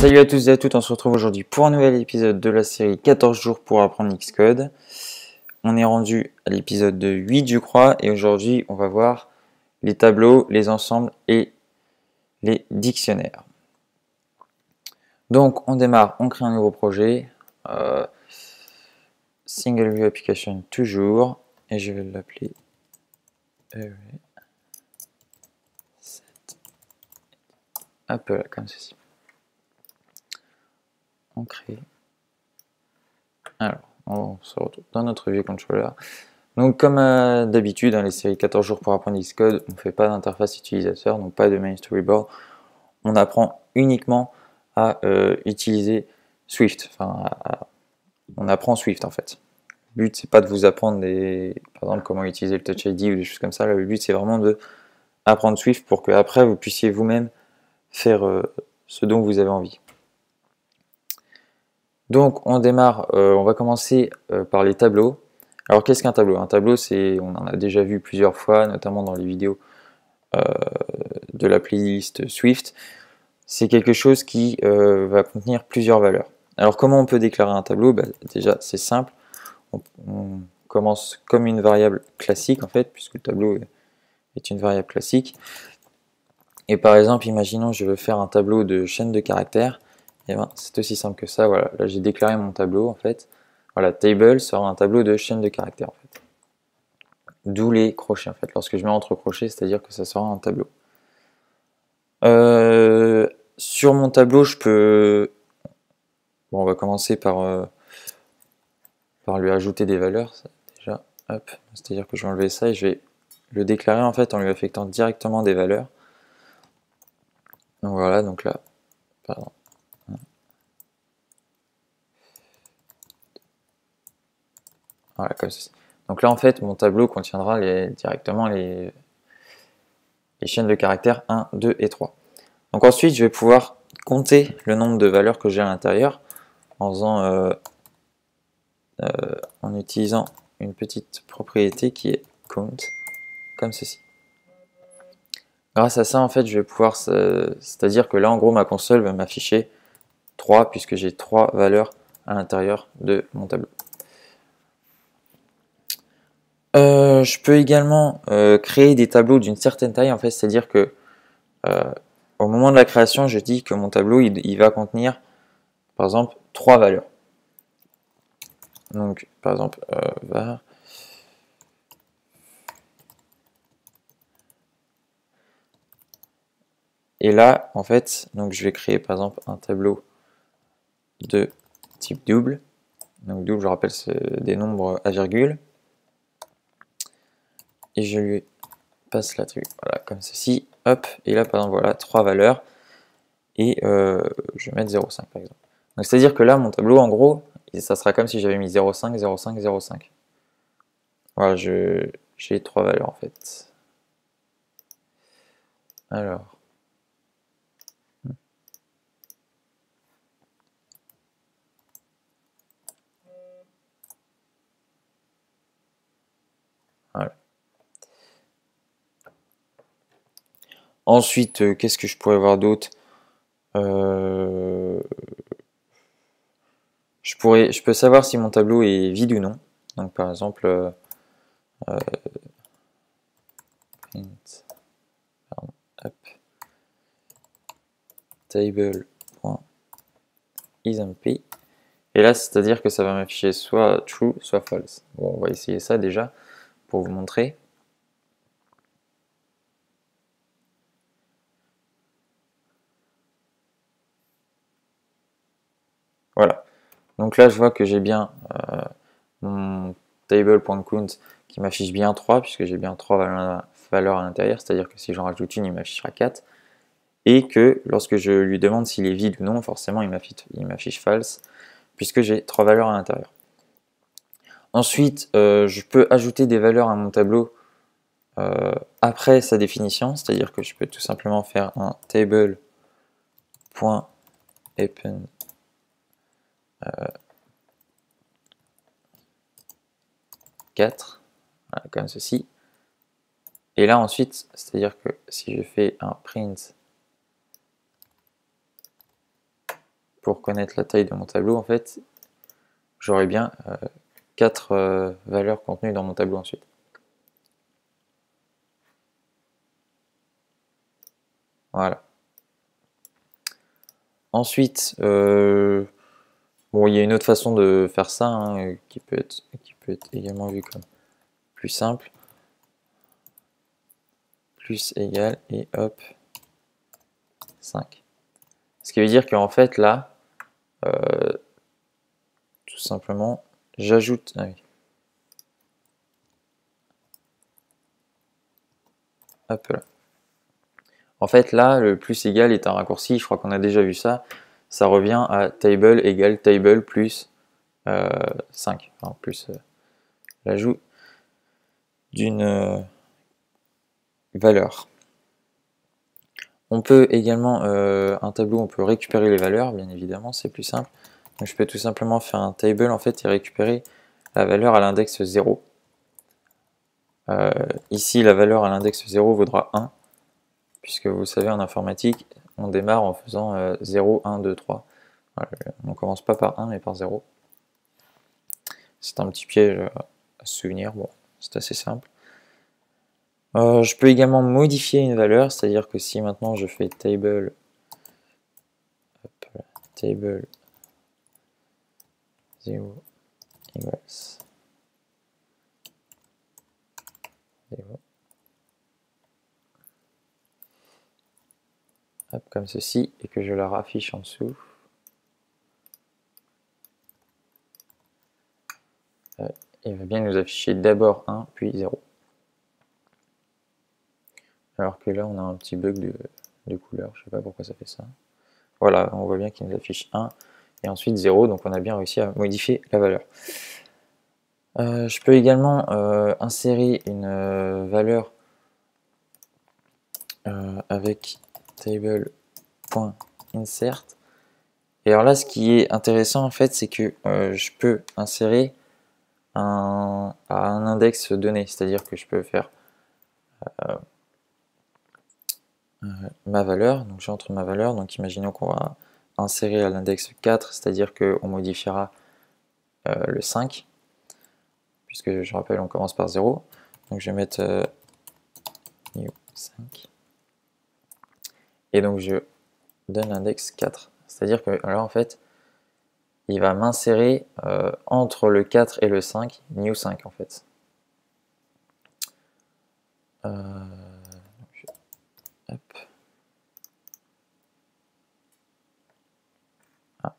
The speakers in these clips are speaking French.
Salut à tous et à toutes, on se retrouve aujourd'hui pour un nouvel épisode de la série 14 jours pour apprendre Xcode. On est rendu à l'épisode 8 je crois, et aujourd'hui on va voir les tableaux, les ensembles et les dictionnaires. Donc on démarre, on crée un nouveau projet, Single View Application toujours, et je vais l'appeler Apple, comme ceci. On crée. Alors, on se retrouve dans notre view controller. Donc comme d'habitude, les séries 14 jours pour apprendre Xcode, on ne fait pas d'interface utilisateur, donc pas de main storyboard. On apprend uniquement à utiliser Swift. Enfin, on apprend Swift en fait. Le but c'est pas de vous apprendre par exemple comment utiliser le Touch ID ou des choses comme ça. Là, le but c'est vraiment de apprendre Swift pour que après vous puissiez vous-même faire ce dont vous avez envie. Donc on démarre, on va commencer par les tableaux. Alors qu'est-ce qu'un tableau? Un tableau, on en a déjà vu plusieurs fois, notamment dans les vidéos de la playlist Swift. C'est quelque chose qui va contenir plusieurs valeurs. Alors comment on peut déclarer un tableau? Déjà c'est simple, on commence comme une variable classique en fait, puisque le tableau est une variable classique. Et par exemple, imaginons je veux faire un tableau de chaîne de caractères, et c'est aussi simple que ça. Voilà, là j'ai déclaré mon tableau en fait. Voilà, table sera un tableau de chaîne de caractères en fait. D'où les crochets en fait. Lorsque je mets entre crochets, c'est-à-dire que ça sera un tableau. Sur mon tableau, je peux... Bon, on va commencer par lui ajouter des valeurs. Déjà, hop, c'est-à-dire que je vais enlever ça et je vais le déclarer en fait en lui affectant directement des valeurs. Donc voilà, donc là, pardon. Voilà, comme ceci. Donc là, en fait, mon tableau contiendra directement les chaînes de caractères 1, 2 et 3. Donc ensuite, je vais pouvoir compter le nombre de valeurs que j'ai à l'intérieur en utilisant une petite propriété qui est count, comme ceci. Grâce à ça, en fait, je vais pouvoir, c'est-à-dire que là, en gros, ma console va m'afficher 3, puisque j'ai 3 valeurs à l'intérieur de mon tableau. Je peux également créer des tableaux d'une certaine taille, en fait, c'est-à-dire que au moment de la création, je dis que mon tableau, il va contenir, par exemple, 3 valeurs. Donc, par exemple, var. Et là, en fait, donc je vais créer, par exemple, un tableau de type double. Donc, double, je rappelle, c'est des nombres à virgule. Et je lui passe l'attribut, voilà, comme ceci, hop, et là, par exemple, voilà, 3 valeurs. Et je vais mettre 0,5, par exemple. Donc, c'est-à-dire que là, mon tableau, en gros, ça sera comme si j'avais mis 0,5, 0,5, 0,5. Voilà, j'ai 3 valeurs, en fait. Alors. Voilà. Ensuite, qu'est-ce que je pourrais voir d'autre? Je peux savoir si mon tableau est vide ou non. Donc par exemple, print, pardon, hop, table.isEmpty. Et là, c'est-à-dire que ça va m'afficher soit true, soit false. Bon, on va essayer ça déjà pour vous montrer. Voilà. Donc là, je vois que j'ai bien mon table.count qui m'affiche bien 3, puisque j'ai bien 3 valeurs à l'intérieur, c'est-à-dire que si j'en rajoute une, il m'affichera 4. Et que lorsque je lui demande s'il est vide ou non, forcément, il m'affiche false, puisque j'ai 3 valeurs à l'intérieur. Ensuite, je peux ajouter des valeurs à mon tableau après sa définition, c'est-à-dire que je peux tout simplement faire un table.append 4, voilà, comme ceci. Et là ensuite, c'est-à-dire que si je fais un print pour connaître la taille de mon tableau, en fait, j'aurai bien 4 valeurs contenues dans mon tableau ensuite. Voilà. Ensuite, bon, il y a une autre façon de faire ça, hein, qui peut être également vue comme plus simple. Plus égal et hop, 5. Ce qui veut dire qu'en fait là, tout simplement, j'ajoute... Ah oui. Hop là. En fait là, le plus égal est un raccourci, je crois qu'on a déjà vu ça. Ça revient à table égale table plus 5. Enfin, plus l'ajout d'une valeur. On peut également, un tableau, on peut récupérer les valeurs, bien évidemment, c'est plus simple. Donc je peux tout simplement faire un table en fait et récupérer la valeur à l'index 0. Ici, la valeur à l'index 0 vaudra 1, puisque vous savez, en informatique, on démarre en faisant 0, 1, 2, 3. Voilà, on ne commence pas par 1, mais par 0. C'est un petit piège à se souvenir, bon, c'est assez simple. Je peux également modifier une valeur, c'est-à-dire que si maintenant je fais table, table 0 égale 0, hop, comme ceci, et que je la raffiche en dessous, il va bien nous afficher d'abord 1, puis 0. Alors que là, on a un petit bug de couleur, je ne sais pas pourquoi ça fait ça. Voilà, on voit bien qu'il nous affiche 1 et ensuite 0, donc on a bien réussi à modifier la valeur. Je peux également insérer une valeur avec table.insert. Et alors là, ce qui est intéressant en fait, c'est que je peux insérer à un index donné, c'est-à-dire que je peux faire ma valeur, donc j'entre ma valeur, donc imaginons qu'on va insérer à l'index 4, c'est-à-dire qu'on modifiera le 5, puisque je rappelle on commence par 0, donc je vais mettre new 5, et donc je donne l'index 4, c'est-à-dire que alors en fait il va m'insérer entre le 4 et le 5, new 5 en fait. Hop. Ah.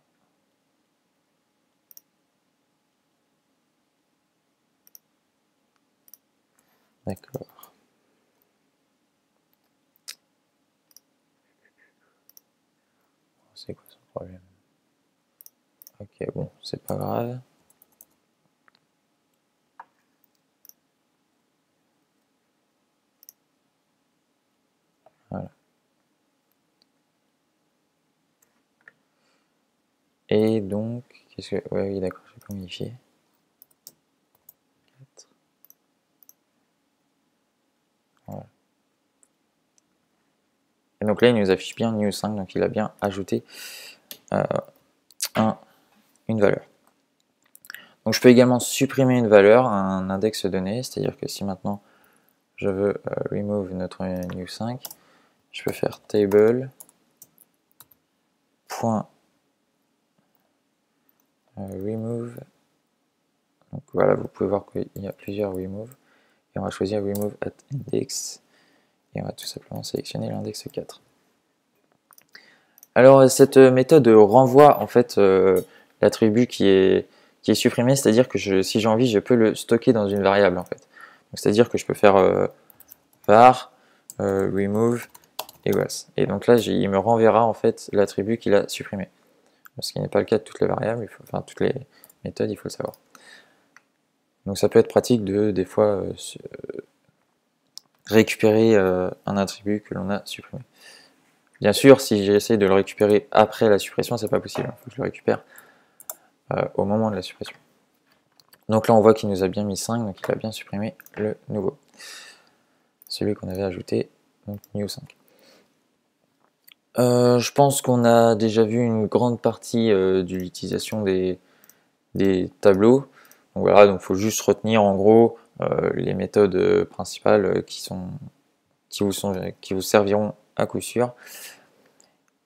D'accord. C'est quoi ce problème? Ok, bon, c'est pas grave. Voilà. Et donc, qu'est-ce que... Ouais, oui, d'accord, je vais pas modifier. Voilà. Et donc là, il nous affiche bien new 5, donc il a bien ajouté une valeur. Donc je peux également supprimer une valeur à un index donné, c'est-à-dire que si maintenant je veux remove notre new 5, je peux faire table remove. Donc voilà, vous pouvez voir qu'il y a plusieurs remove. Et on va choisir remove at index. Et on va tout simplement sélectionner l'index 4. Alors cette méthode renvoie en fait l'attribut qui est supprimé, c'est-à-dire que si j'ai envie, je peux le stocker dans une variable en fait. C'est-à-dire que je peux faire var remove equals. Et donc là, il me renverra en fait l'attribut qu'il a supprimé. Ce qui n'est pas le cas de toutes les variables, enfin toutes les méthodes, il faut le savoir. Donc ça peut être pratique de des fois récupérer un attribut que l'on a supprimé. Bien sûr, si j'essaie de le récupérer après la suppression, c'est pas possible. Il faut que je le récupère au moment de la suppression. Donc là, on voit qu'il nous a bien mis 5, donc il a bien supprimé le nouveau. Celui qu'on avait ajouté, donc new 5. Je pense qu'on a déjà vu une grande partie de l'utilisation des tableaux. Donc voilà, donc faut juste retenir en gros les méthodes principales qui vous serviront à coup sûr.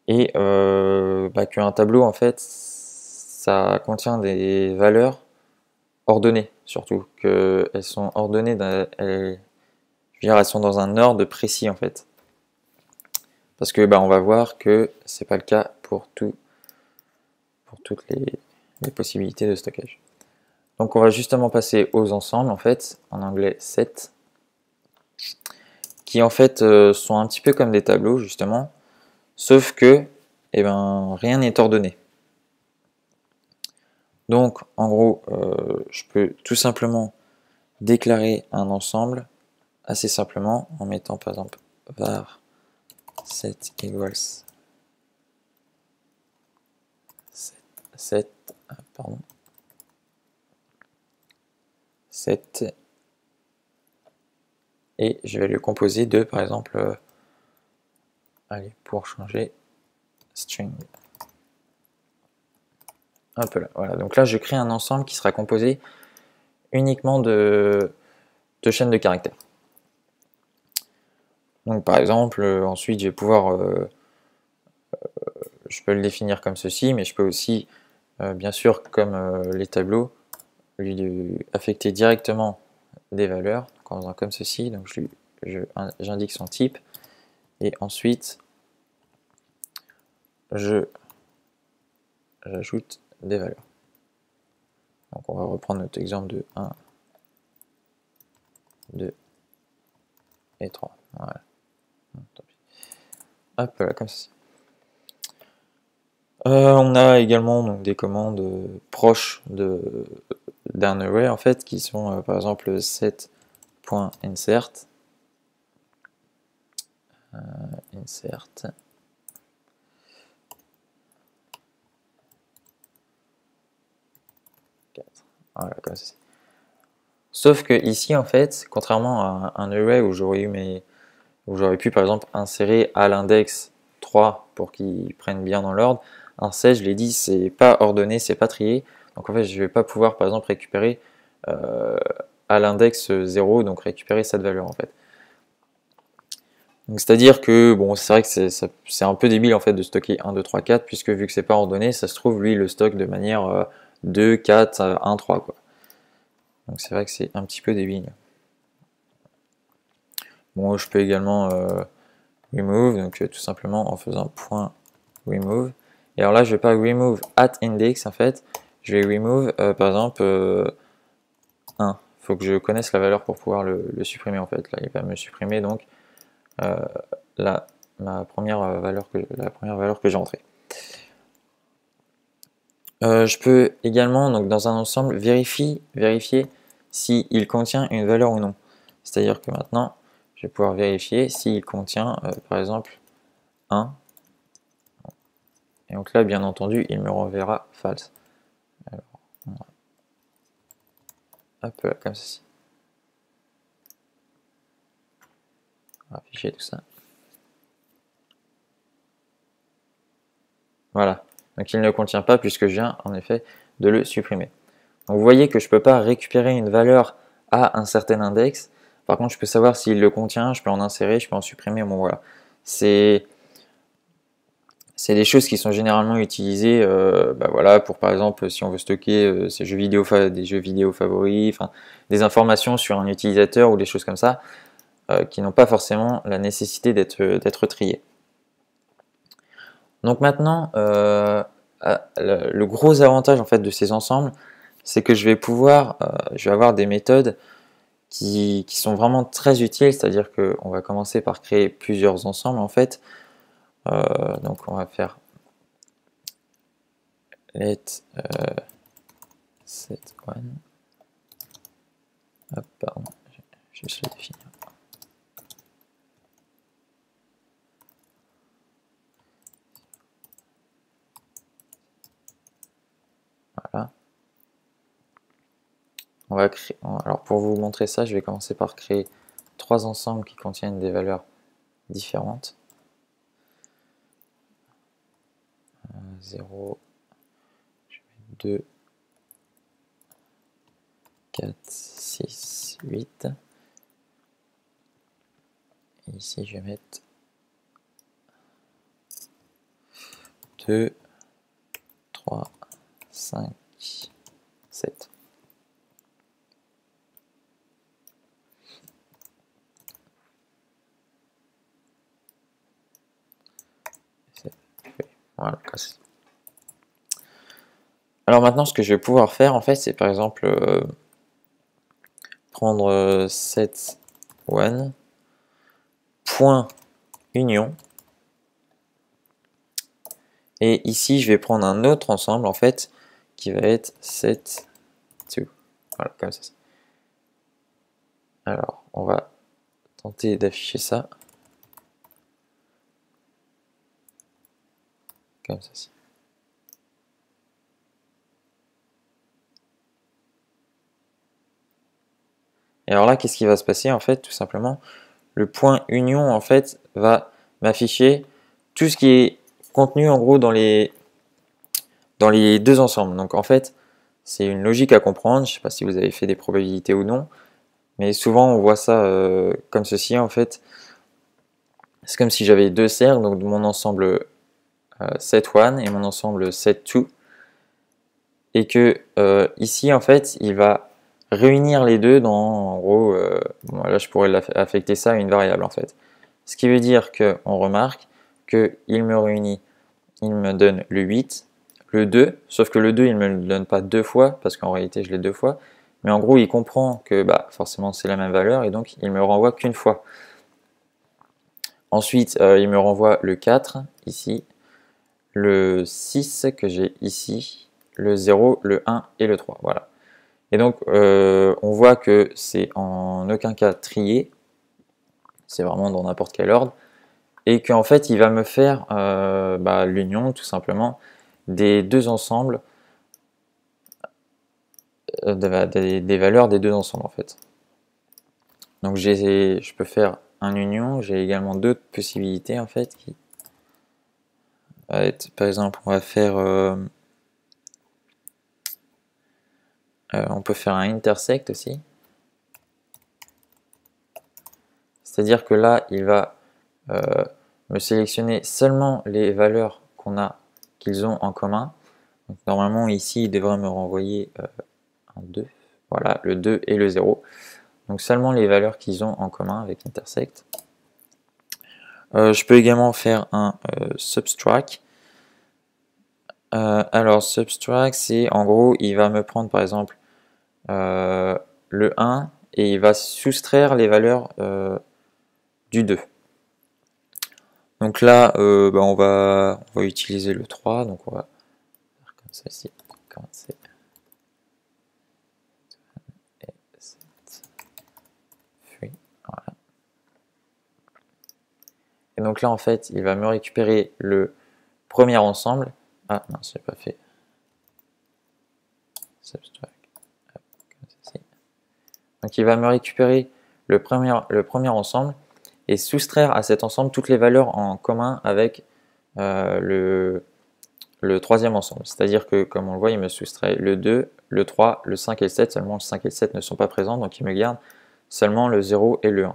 Et qu'un tableau en fait ça contient des valeurs ordonnées, surtout qu'elles sont ordonnées, je veux dire, elles sont dans un ordre précis en fait. Parce que on va voir que c'est pas le cas pour toutes les possibilités de stockage. Donc on va justement passer aux ensembles en fait, en anglais set, qui en fait sont un petit peu comme des tableaux justement, sauf que rien n'est ordonné. Donc en gros, je peux tout simplement déclarer un ensemble assez simplement en mettant par exemple var set equals set, pardon, set, et je vais le composer de par exemple allez, pour changer, string. Hop là, voilà. Donc là, je crée un ensemble qui sera composé uniquement de chaînes de caractères. Donc par exemple, ensuite, je vais pouvoir, je peux le définir comme ceci, mais je peux aussi, bien sûr, comme les tableaux, lui affecter directement des valeurs, donc en faisant comme ceci. Donc j'indique son type, et ensuite, j'ajoute des valeurs. Donc on va reprendre notre exemple de 1, 2 et 3. Voilà. Hop là, comme ceci. On a également donc, des commandes proches d'un array en fait, qui sont par exemple set.insert, insert. Voilà, comme ceci. Sauf que ici en fait, contrairement à un array où j'aurais pu par exemple insérer à l'index 3 pour qu'il prenne bien dans l'ordre, un set, je l'ai dit, c'est pas ordonné, c'est pas trié, donc en fait je vais pas pouvoir par exemple récupérer à l'index 0, donc récupérer cette valeur en fait. C'est-à-dire que bon, c'est vrai que c'est un peu débile en fait de stocker 1, 2, 3, 4, puisque vu que c'est pas ordonné, ça se trouve lui il le stocke de manière 2, 4, 1, 3 quoi. Donc c'est vrai que c'est un petit peu débile. Bon, je peux également remove, donc tout simplement en faisant point remove. Et alors là, je vais pas remove at index en fait, je vais remove par exemple 1. Il faut que je connaisse la valeur pour pouvoir le supprimer en fait. Là, il va me supprimer donc la première valeur que j'ai entrée. Je peux également, donc dans un ensemble, vérifier s'il contient une valeur ou non. C'est-à-dire que maintenant, je vais pouvoir vérifier s'il contient, par exemple, 1. Et donc là, bien entendu, il me renverra false. Alors, hop là, comme ceci. On va afficher tout ça. Voilà. Donc il ne contient pas puisque je viens en effet de le supprimer. Donc vous voyez que je ne peux pas récupérer une valeur à un certain index. Par contre, je peux savoir s'il le contient, je peux en insérer, je peux en supprimer. Bon voilà. C'est des choses qui sont généralement utilisées voilà, pour par exemple si on veut stocker des jeux vidéo favoris, enfin, des informations sur un utilisateur ou des choses comme ça qui n'ont pas forcément la nécessité d'être triées. Donc maintenant, le gros avantage en fait de ces ensembles, c'est que je vais avoir des méthodes qui sont vraiment très utiles, c'est-à-dire qu'on va commencer par créer plusieurs ensembles en fait. Donc on va faire let set one. Hop, pardon, je vais juste le définir. Voilà. On va créer. Alors pour vous montrer ça, je vais commencer par créer 3 ensembles qui contiennent des valeurs différentes. 0, 2, 4, 6, 8. Et ici, je vais mettre 2, 3, 5, 7. Voilà. Alors maintenant, ce que je vais pouvoir faire, en fait, c'est par exemple prendre set one point union. Et ici, je vais prendre un autre ensemble, en fait, qui va être set2. Voilà, comme ça. Alors, on va tenter d'afficher ça. Comme ceci. Et alors là, qu'est-ce qui va se passer en fait? Tout simplement, le point union en fait va m'afficher tout ce qui est contenu en gros dans les deux ensembles. Donc en fait, c'est une logique à comprendre. Je ne sais pas si vous avez fait des probabilités ou non, mais souvent on voit ça comme ceci en fait. C'est comme si j'avais deux cercles, donc mon ensemble set1 et mon ensemble set2, et que ici en fait il va réunir les deux dans, en gros, bon, là je pourrais affecter ça à une variable en fait. Ce qui veut dire qu'on remarque qu'il me réunit, il me donne le 8, le 2, sauf que le 2 il ne me le donne pas deux fois, parce qu'en réalité je l'ai deux fois, mais en gros il comprend que bah, forcément c'est la même valeur, et donc il me renvoie qu'une fois. Ensuite il me renvoie le 4 ici, le 6 que j'ai ici, le 0, le 1 et le 3, voilà. Et donc, on voit que c'est en aucun cas trié, c'est vraiment dans n'importe quel ordre, et qu'en fait, il va me faire l'union, tout simplement, des deux ensembles, des valeurs des deux ensembles, en fait. Donc, je peux faire un union, j'ai également d'autres possibilités, en fait, qui va être, par exemple, on va faire... on peut faire un intersect aussi. C'est-à-dire que là, il va me sélectionner seulement les valeurs qu'ils ont en commun. Donc, normalement, ici, il devrait me renvoyer un 2. Voilà, le 2 et le 0. Donc, seulement les valeurs qu'ils ont en commun avec intersect. Je peux également faire un subtract. Alors, subtract, c'est en gros, il va me prendre par exemple le 1 et il va soustraire les valeurs du 2. Donc là, on va utiliser le 3, donc on va faire comme ça ici, commencer. Et 7, voilà. Et donc là, en fait, il va me récupérer le premier ensemble. Ah non, c'est pas fait. Subtract. Comme ceci. Donc il va me récupérer le premier ensemble et soustraire à cet ensemble toutes les valeurs en commun avec le troisième ensemble. C'est-à-dire que, comme on le voit, il me soustrait le 2, le 3, le 5 et le 7. Seulement le 5 et le 7 ne sont pas présents, donc il me garde seulement le 0 et le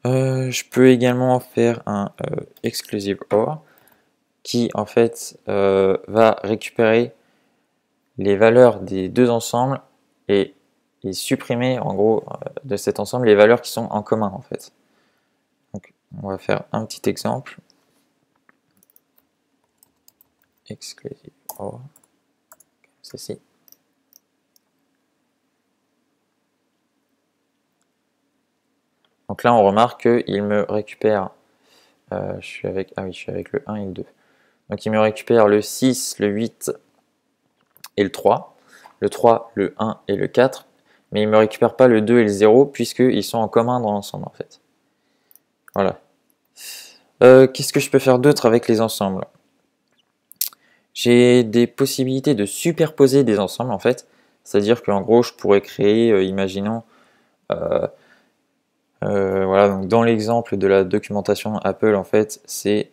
1. Je peux également faire un exclusive OR qui, en fait, va récupérer les valeurs des deux ensembles et supprimer, en gros, de cet ensemble les valeurs qui sont en commun, en fait. Donc, on va faire un petit exemple. Exclusive OR, comme ceci. Donc là, on remarque qu'il me récupère, je suis avec le 1 et le 2. Donc il me récupère le 6, le 8 et le 3. Le 3, le 1 et le 4. Mais il ne me récupère pas le 2 et le 0 puisqu'ils sont en commun dans l'ensemble en fait. Voilà. Qu'est-ce que je peux faire d'autre avec les ensembles? J'ai des possibilités de superposer des ensembles en fait. C'est-à-dire qu'en gros, je pourrais créer, imaginons, voilà, donc dans l'exemple de la documentation Apple, en fait, c'est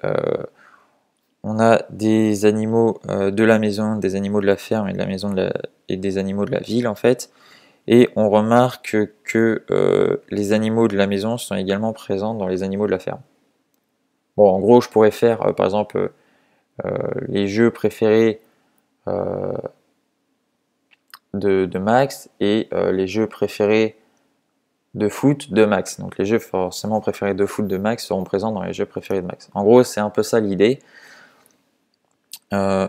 on a des animaux de la maison, des animaux de la ferme et de la maison et des animaux de la ville en fait. Et on remarque que les animaux de la maison sont également présents dans les animaux de la ferme. Bon, en gros, je pourrais faire par exemple les jeux préférés de Max et les jeux préférés de foot de Max. Donc les jeux forcément préférés de foot de Max seront présents dans les jeux préférés de Max. En gros, c'est un peu ça l'idée.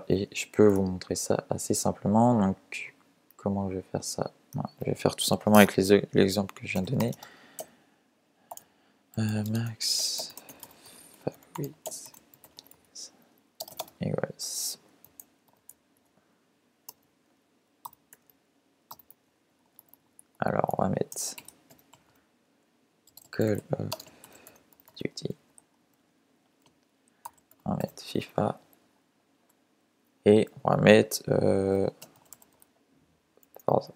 Et je peux vous montrer ça assez simplement. Donc, comment je vais faire ça? Voilà, je vais faire tout simplement avec l'exemple que je viens de donner. Max favorites equals. Alors, on va mettre Call of Duty. On va mettre FIFA. Et on va mettre Forza.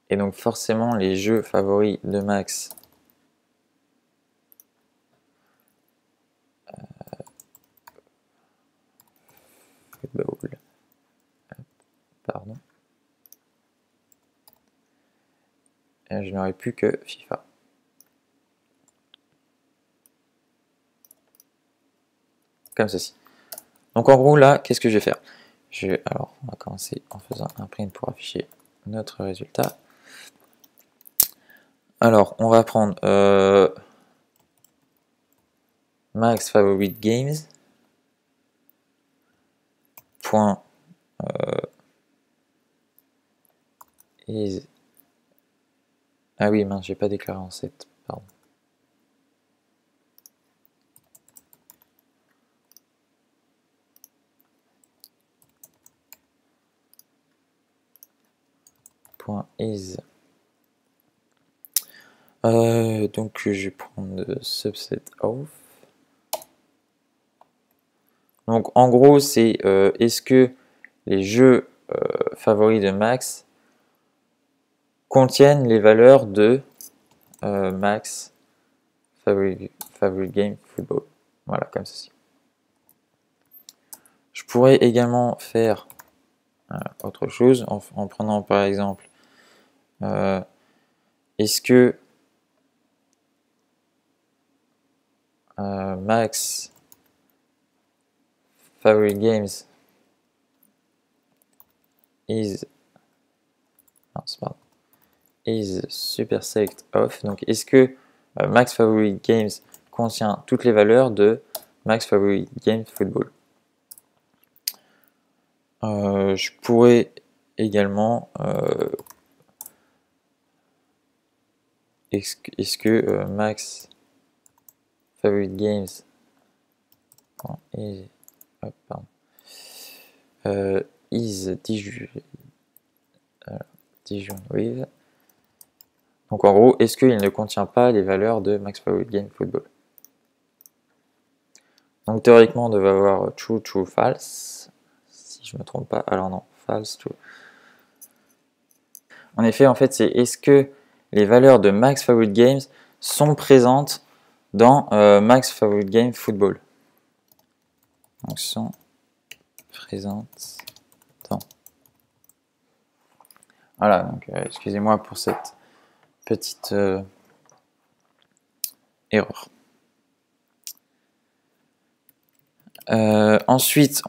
Et donc forcément les jeux favoris de Max football. Pardon. Et je n'aurai plus que FIFA. Comme ceci. Donc en gros là, qu'est-ce que je vais faire? Alors on va commencer en faisant un print pour afficher notre résultat. Alors on va prendre Max favorite games point is. Ah oui, mince, j'ai pas déclaré en 7, pardon. Point is. Donc je vais prendre subset of. Donc en gros c'est est-ce que les jeux favoris de Max contiennent les valeurs de Max favorite game football. Voilà, comme ceci. Je pourrais également faire autre chose en prenant par exemple est-ce que Max favorite games is superset of. Donc est-ce que Max favorite games contient toutes les valeurs de Max favorite games football? Je pourrais également est-ce que Max favorite games is Dijon with. Donc en gros, est-ce qu'il ne contient pas les valeurs de Max favorite game football? Donc théoriquement, on devait avoir true, true, false. Si je me trompe pas, alors non, false, true. En effet, en fait, c'est est-ce que les valeurs de Max favorite games sont présentes dans Max favorite game football? Donc sont présentes dans. Voilà, donc excusez-moi pour cette petite erreur. Ensuite,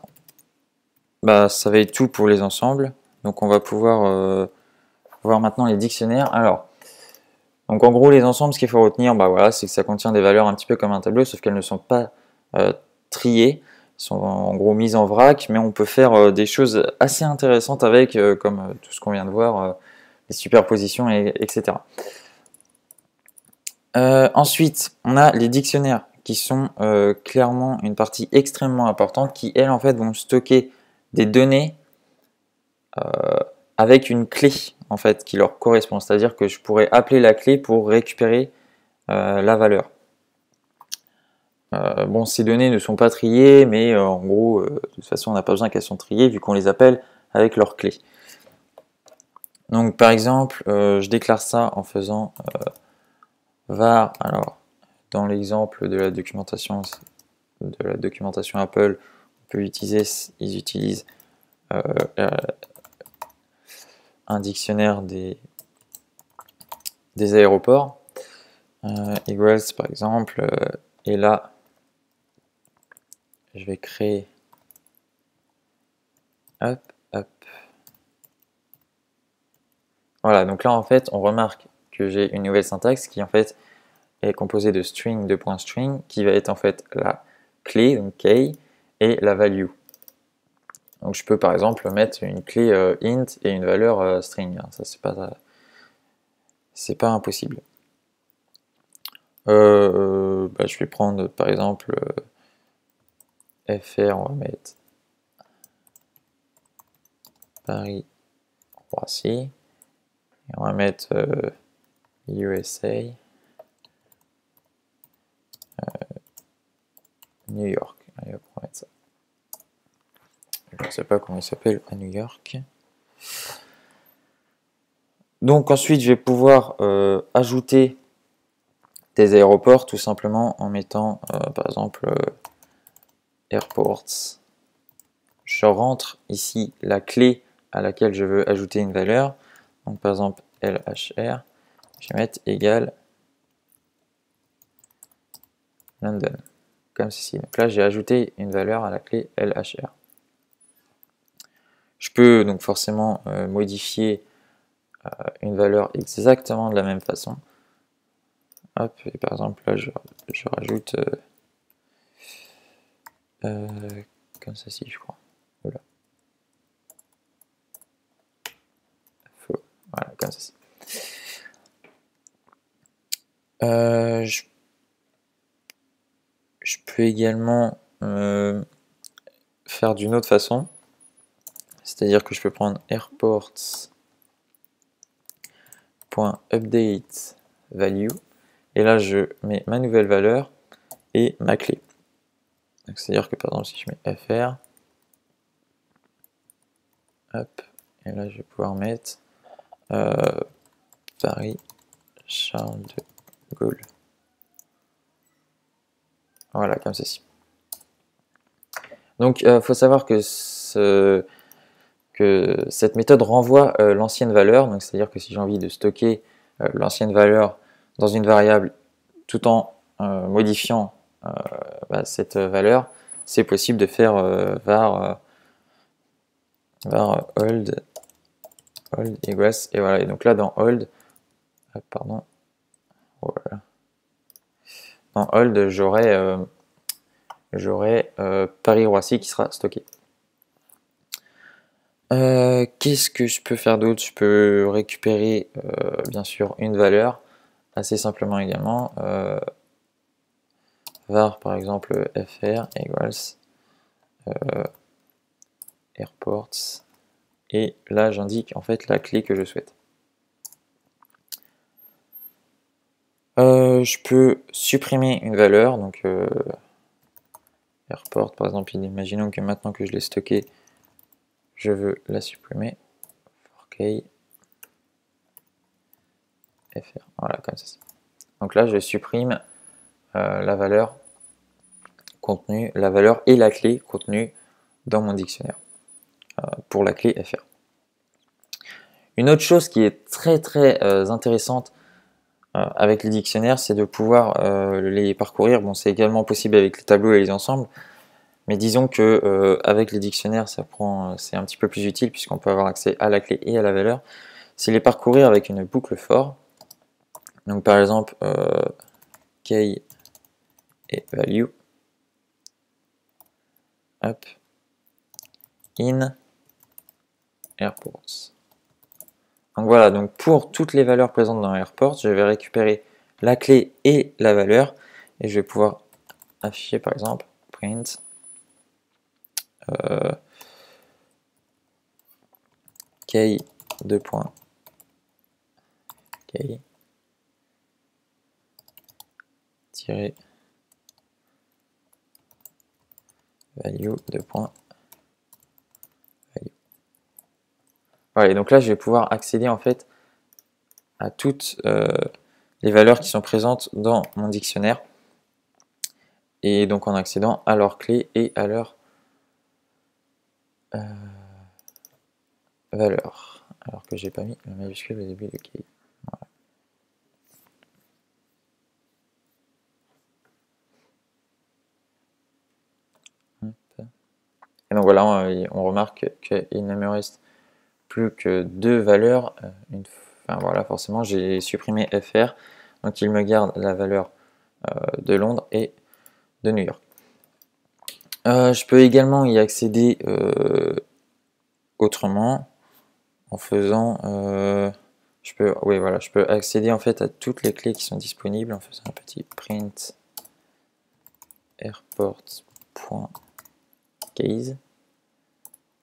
bah, ça va être tout pour les ensembles. Donc on va pouvoir voir maintenant les dictionnaires. Alors, donc en gros les ensembles, ce qu'il faut retenir, bah voilà, c'est que ça contient des valeurs un petit peu comme un tableau, sauf qu'elles ne sont pas triées, elles sont en gros mises en vrac, mais on peut faire des choses assez intéressantes avec, comme tout ce qu'on vient de voir, les superpositions, etc. Ensuite, on a les dictionnaires qui sont clairement une partie extrêmement importante qui, elles, en fait, vont stocker des données avec une clé, en fait, qui leur correspond. C'est-à-dire que je pourrais appeler la clé pour récupérer la valeur. Bon, ces données ne sont pas triées, mais en gros, de toute façon, on n'a pas besoin qu'elles soient triées vu qu'on les appelle avec leur clé. Donc, par exemple, je déclare ça en faisant var, alors, dans l'exemple de la documentation, de la documentation Apple, ils utilisent un dictionnaire des aéroports, equals par exemple, et là, je vais créer, hop, hop. Voilà, donc là en fait, on remarque que j'ai une nouvelle syntaxe qui en fait est composée de string, de point string, qui va être en fait la clé, donc key, et la value. Donc je peux par exemple mettre une clé int et une valeur string, hein. Ça c'est pas impossible. Je vais prendre par exemple fr, on va mettre Paris Roissy, et on va mettre USA, New York. Allez, hop, on va mettre ça. Je ne sais pas comment il s'appelle à New York. Donc ensuite, je vais pouvoir ajouter des aéroports tout simplement en mettant par exemple airports. Je rentre ici la clé à laquelle je veux ajouter une valeur. Donc par exemple LHR, je vais mettre égal London, comme ceci. Donc là j'ai ajouté une valeur à la clé LHR. Je peux donc forcément modifier une valeur exactement de la même façon. Hop, et par exemple là je rajoute comme ceci, je crois. Voilà. Voilà, comme ceci. Je peux également faire d'une autre façon, c'est-à-dire que je peux prendre airports.update value, et là je mets ma nouvelle valeur et ma clé. C'est-à-dire que par exemple si je mets fr, hop, et là je vais pouvoir mettre Paris Charles de Gaulle. Voilà, comme ceci. Donc il faut savoir que cette méthode renvoie l'ancienne valeur, donc c'est-à-dire que si j'ai envie de stocker l'ancienne valeur dans une variable tout en modifiant cette valeur, c'est possible de faire var hold equals, et voilà. Et donc là dans hold, pardon, voilà. Dans hold j'aurai Paris-Roissy qui sera stocké. Qu'est-ce que je peux faire d'autre? Je peux récupérer bien sûr une valeur assez simplement également. Var par exemple fr equals airports, et là j'indique en fait la clé que je souhaite. Je peux supprimer une valeur, donc airport par exemple, imaginons que maintenant que je l'ai stocké, je veux la supprimer. For fr, voilà, comme ça. Donc là je supprime la valeur contenue, la valeur et la clé contenue dans mon dictionnaire pour la clé fr. Une autre chose qui est très intéressante avec les dictionnaires, c'est de pouvoir les parcourir. Bon, c'est également possible avec les tableaux et les ensembles, mais disons que avec les dictionnaires, c'est un petit peu plus utile puisqu'on peut avoir accès à la clé et à la valeur. C'est les parcourir avec une boucle for. Donc par exemple, key et value, hop, in airports. Donc voilà, donc pour toutes les valeurs présentes dans airports, je vais récupérer la clé et la valeur, et je vais pouvoir afficher par exemple print key key tirer value value. Voilà, et donc là je vais pouvoir accéder en fait à toutes les valeurs qui sont présentes dans mon dictionnaire. et donc en accédant à leur clé et à leur valeur. Alors que j'ai pas mis la majuscule au début de key. Voilà. Et donc voilà, on remarque qu'il ne me reste plus que deux valeurs. Enfin voilà, forcément j'ai supprimé FR, donc il me garde la valeur de Londres et de New York. Je peux également y accéder autrement en faisant je peux accéder en fait à toutes les clés qui sont disponibles en faisant un petit print airport.case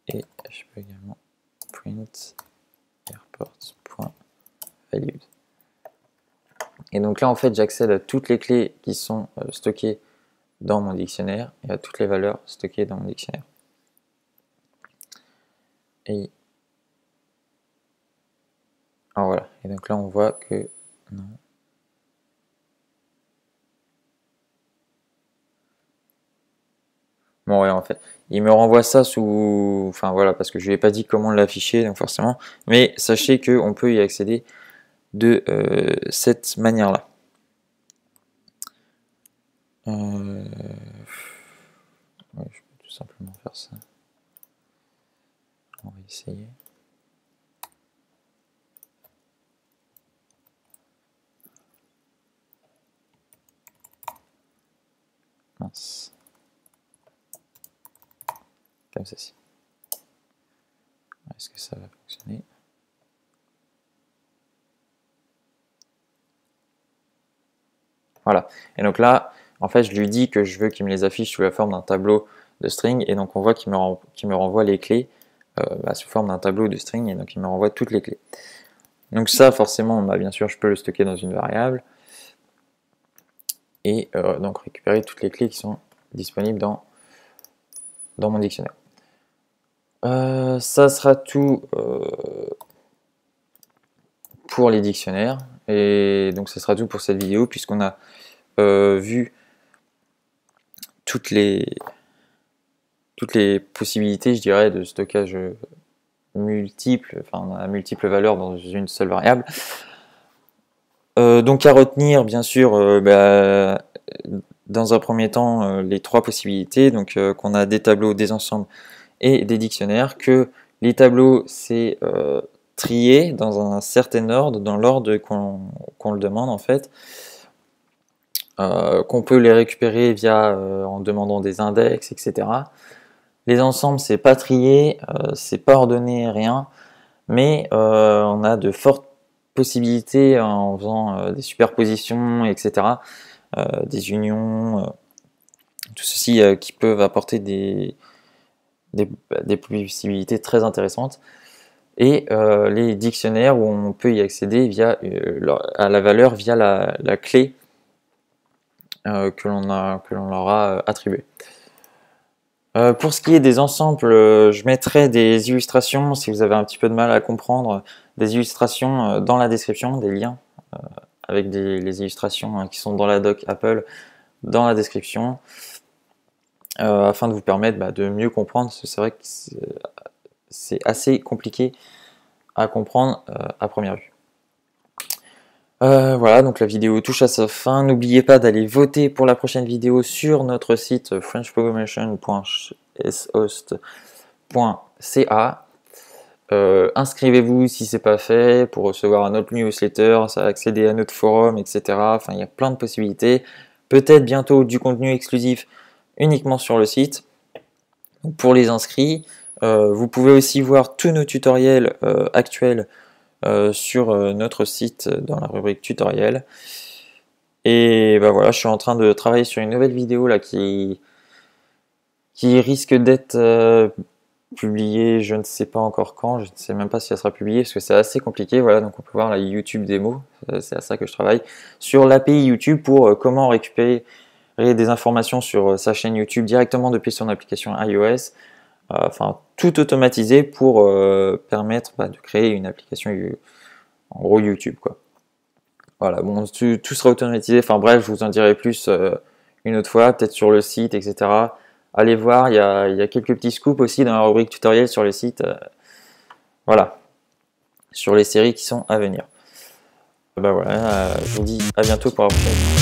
et je peux également print airport.valued. Et donc là en fait j'accède à toutes les clés qui sont stockées dans mon dictionnaire et à toutes les valeurs stockées dans mon dictionnaire. Et alors voilà, et donc là on voit que non. Bon ouais en fait, il me renvoie ça sous, enfin voilà, parce que je lui ai pas dit comment l'afficher, donc forcément, mais sachez qu'on peut y accéder de cette manière-là. Ouais, je peux tout simplement faire ça. On va essayer. Mince. Comme ceci. Est-ce que ça va fonctionner? Voilà. Et donc là, en fait, je lui dis que je veux qu'il me les affiche sous la forme d'un tableau de string. Et donc on voit qu'il me renvoie les clés sous forme d'un tableau de string. Et donc il me renvoie toutes les clés. Donc ça, forcément, bien sûr, je peux le stocker dans une variable. Et donc récupérer toutes les clés qui sont disponibles dans mon dictionnaire. Ça sera tout pour les dictionnaires. Et donc ça sera tout pour cette vidéo, puisqu'on a vu toutes les possibilités, je dirais, de stockage multiples, enfin on a multiples valeurs dans une seule variable. Donc à retenir, bien sûr, dans un premier temps, les trois possibilités, donc qu'on a des tableaux, des ensembles et des dictionnaires, que les tableaux c'est trié dans un certain ordre, dans l'ordre qu'on le demande en fait, qu'on peut les récupérer via en demandant des index, etc. Les ensembles c'est pas trié, c'est pas ordonné, rien, mais on a de fortes possibilités en faisant des superpositions, etc., des unions, tout ceci qui peuvent apporter des possibilités très intéressantes. Et les dictionnaires où on peut y accéder via à la valeur via la clé que l'on leur a attribuée. Pour ce qui est des ensembles, je mettrai des illustrations, si vous avez un petit peu de mal à comprendre, des illustrations dans la description, des liens avec les illustrations qui sont dans la doc Apple, dans la description, afin de vous permettre de mieux comprendre, parce que c'est vrai que c'est assez compliqué à comprendre à première vue. Voilà, donc la vidéo touche à sa fin. N'oubliez pas d'aller voter pour la prochaine vidéo sur notre site frenchprogrammation.host.ca. Inscrivez-vous si c'est pas fait pour recevoir notre newsletter, accéder à notre forum, etc. Enfin, il y a plein de possibilités. Peut-être bientôt du contenu exclusif uniquement sur le site. Donc, pour les inscrits, vous pouvez aussi voir tous nos tutoriels actuels sur notre site dans la rubrique tutoriel. Et voilà, je suis en train de travailler sur une nouvelle vidéo là qui risque d'être publiée, je ne sais pas encore quand, je ne sais même pas si elle sera publiée parce que c'est assez compliqué. Voilà, donc on peut voir la YouTube démo, c'est à ça que je travaille, sur l'API YouTube pour comment récupérer des informations sur sa chaîne YouTube directement depuis son application iOS. Enfin, tout automatisé pour permettre de créer une application en gros YouTube quoi. Voilà, bon, tout sera automatisé, enfin bref, je vous en dirai plus une autre fois, peut-être sur le site, etc. Allez voir, il y a quelques petits scoops aussi dans la rubrique tutoriel sur le site. Voilà, sur les séries qui sont à venir. Bah voilà, je vous dis à bientôt pour la prochaine.